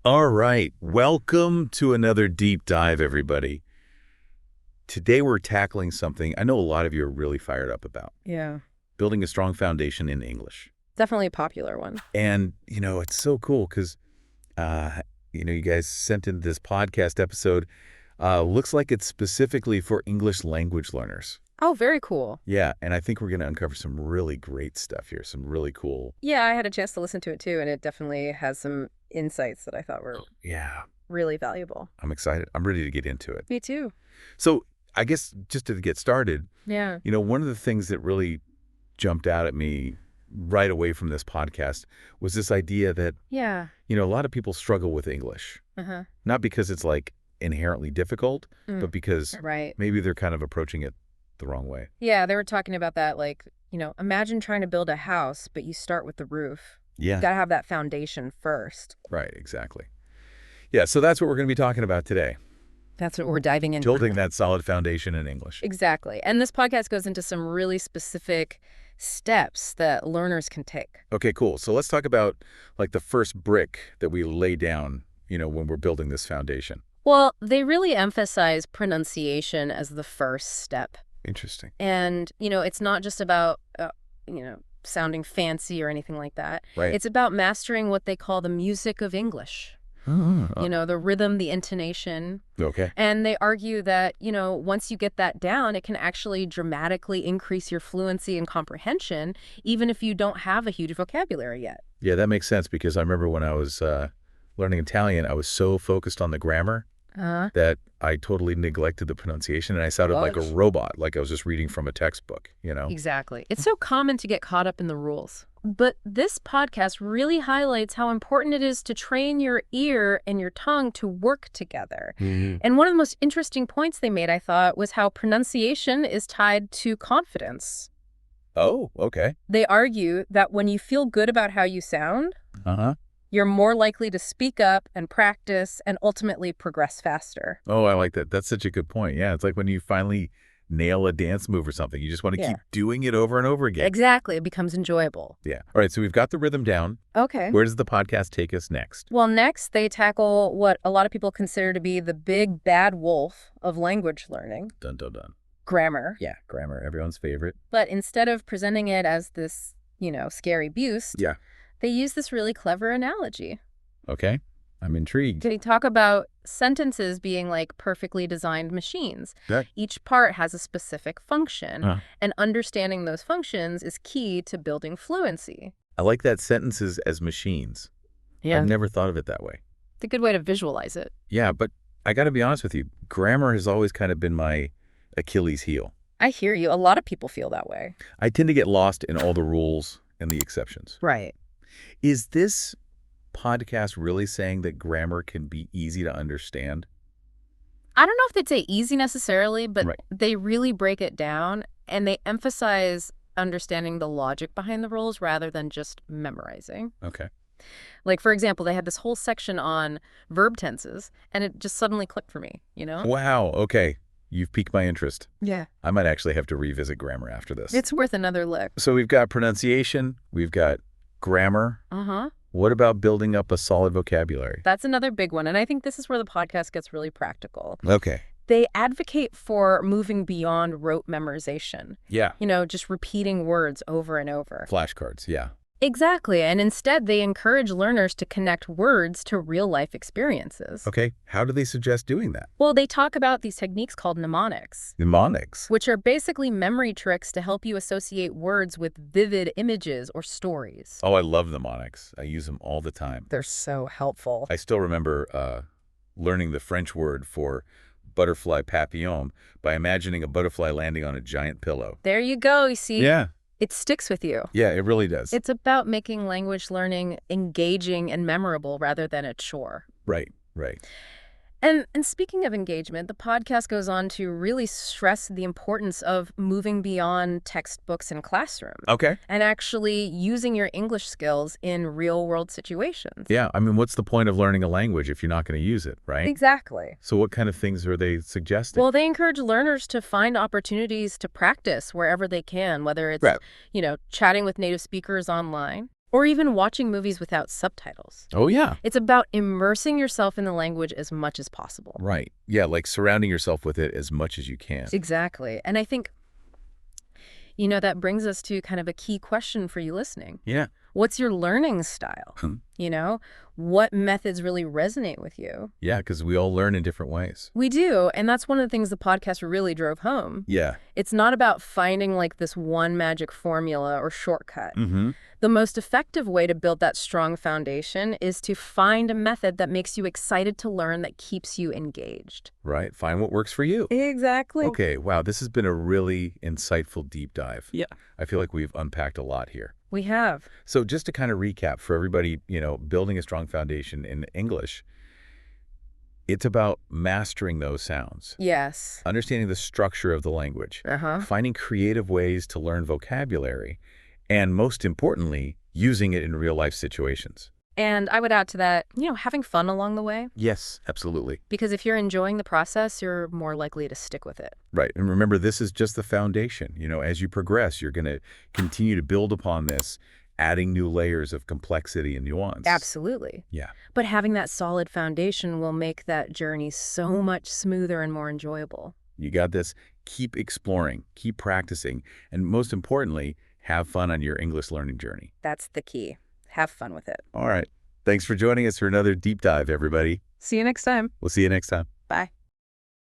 All right. Welcome to another deep dive, everybody. Today we're tackling something I know a lot of you are really fired up about, Yeah, building a strong foundation in English. definitely a popular one. And, it's so cool because, you guys sent in this podcast episode. Looks like it's specifically for English language learners. Oh, very cool. Yeah, and I think we're going to uncover some really great stuff here, some really cool. Yeah, I had a chance to listen to it too, and it definitely has some insights that I thought were Yeah, really valuable. I'm excited. I'm ready to get into it. Me too. So I guess just to get started, Yeah. one of the things that really jumped out at me right away from this podcast was this idea that, Yeah. a lot of people struggle with English, Uh-huh. not because it's like inherently difficult, Mm. but because Right. maybe they're kind of approaching it the wrong way. Yeah, they were talking about that, like, imagine trying to build a house, but you start with the roof. You Yeah, gotta have that foundation first. right, exactly. Yeah, so that's what we're going to be talking about today, That's what we're diving into. building that solid foundation in English. Exactly. And this podcast goes into some really specific steps that learners can take. Okay, cool. So let's talk about like the first brick that we lay down, when we're building this foundation. Well, they really emphasize pronunciation as the first step. Interesting. And, it's not just about, sounding fancy or anything like that. Right. It's about mastering what they call the music of English. The rhythm, the intonation. Okay. And they argue that, once you get that down, it can actually dramatically increase your fluency and comprehension, even if you don't have a huge vocabulary yet. Yeah, that makes sense because I remember when I was learning Italian, I was so focused on the grammar Uh-huh. that I totally neglected the pronunciation and I sounded like a robot, like I was just reading from a textbook, Exactly. It's so common to get caught up in the rules. But this podcast really highlights how important it is to train your ear and your tongue to work together. And one of the most interesting points they made, I thought, was how pronunciation is tied to confidence. Oh, okay. They argue that when you feel good about how you sound, Uh-huh. you're more likely to speak up and practice and ultimately progress faster. Oh, I like that. That's such a good point. Yeah, it's like when you finally nail a dance move or something, you just want to keep doing it over and over again. Exactly. It becomes enjoyable. Yeah. All right, so we've got the rhythm down. Okay. Where does the podcast take us next? Well, next, they tackle what a lot of people consider to be the big bad wolf of language learning, Dun, dun, dun. grammar. Yeah, grammar, everyone's favorite. But instead of presenting it as this, scary beast, Yeah. they use this really clever analogy. Okay. I'm intrigued. They talk about sentences being like perfectly designed machines. Okay. Each part has a specific function, Huh. and understanding those functions is key to building fluency. I like that sentences as machines. I've never thought of it that way. It's a good way to visualize it. Yeah, but I got to be honest with you. Grammar has always kind of been my Achilles heel. I hear you. A lot of people feel that way. I tend to get lost in all the rules and the exceptions. Right. Is this podcast really saying that grammar can be easy to understand? I don't know if they'd say easy necessarily, but Right. they really break it down and they emphasize understanding the logic behind the rules rather than just memorizing. Okay. Like, for example, they had this whole section on verb tenses and it just suddenly clicked for me, Wow. Okay. You've piqued my interest. Yeah. I might actually have to revisit grammar after this. It's worth another look. So we've got pronunciation. We've got grammar. Uh-huh. What about building up a solid vocabulary? That's another big one. And I think this is where the podcast gets really practical. Okay. They advocate for moving beyond rote memorization. Yeah. Just repeating words over and over. Flashcards. Yeah. Exactly. And instead, they encourage learners to connect words to real-life experiences. Okay. How do they suggest doing that? Well, they talk about these techniques called mnemonics, Mnemonics. which are basically memory tricks to help you associate words with vivid images or stories. Oh, I love mnemonics. I use them all the time. They're so helpful. I still remember learning the French word for butterfly papillon by imagining a butterfly landing on a giant pillow. There you go. You see, Yeah. it sticks with you. Yeah, it really does. It's about making language learning engaging and memorable rather than a chore. Right, right. And speaking of engagement, the podcast goes on to really stress the importance of moving beyond textbooks and classrooms Okay. and actually using your English skills in real-world situations. Yeah, I mean, what's the point of learning a language if you're not going to use it, right? Exactly. So what kind of things are they suggesting? Well, they encourage learners to find opportunities to practice wherever they can, whether it's, Right. chatting with native speakers online, Or even watching movies without subtitles. Oh, yeah. It's about immersing yourself in the language as much as possible. Right. Yeah, like surrounding yourself with it as much as you can. Exactly. And I think, that brings us to kind of a key question for you listening. Yeah. What's your learning style? You know, what methods really resonate with you? Yeah, because we all learn in different ways. We do, and that's one of the things the podcast really drove home. Yeah. It's not about finding like this one magic formula or shortcut. Mm-hmm. The most effective way to build that strong foundation is to find a method that makes you excited to learn, that keeps you engaged. Right. Find what works for you. Exactly. Okay. Wow. This has been a really insightful deep dive. Yeah. I feel like we've unpacked a lot here. We have. So just to kind of recap for everybody, building a strong foundation in English, it's about mastering those sounds. Yes. Understanding the structure of the language. Uh-huh. Finding creative ways to learn vocabulary. And most importantly, using it in real-life situations. And I would add to that, having fun along the way. Yes, absolutely. Because if you're enjoying the process, you're more likely to stick with it. Right. And remember, this is just the foundation. As you progress, you're going to continue to build upon this, adding new layers of complexity and nuance. Absolutely. Yeah. But having that solid foundation will make that journey so much smoother and more enjoyable. You got this. Keep exploring, keep practicing, and most importantly, have fun on your English learning journey. That's the key. Have fun with it. All right. Thanks for joining us for another deep dive, everybody. See you next time. We'll see you next time. Bye.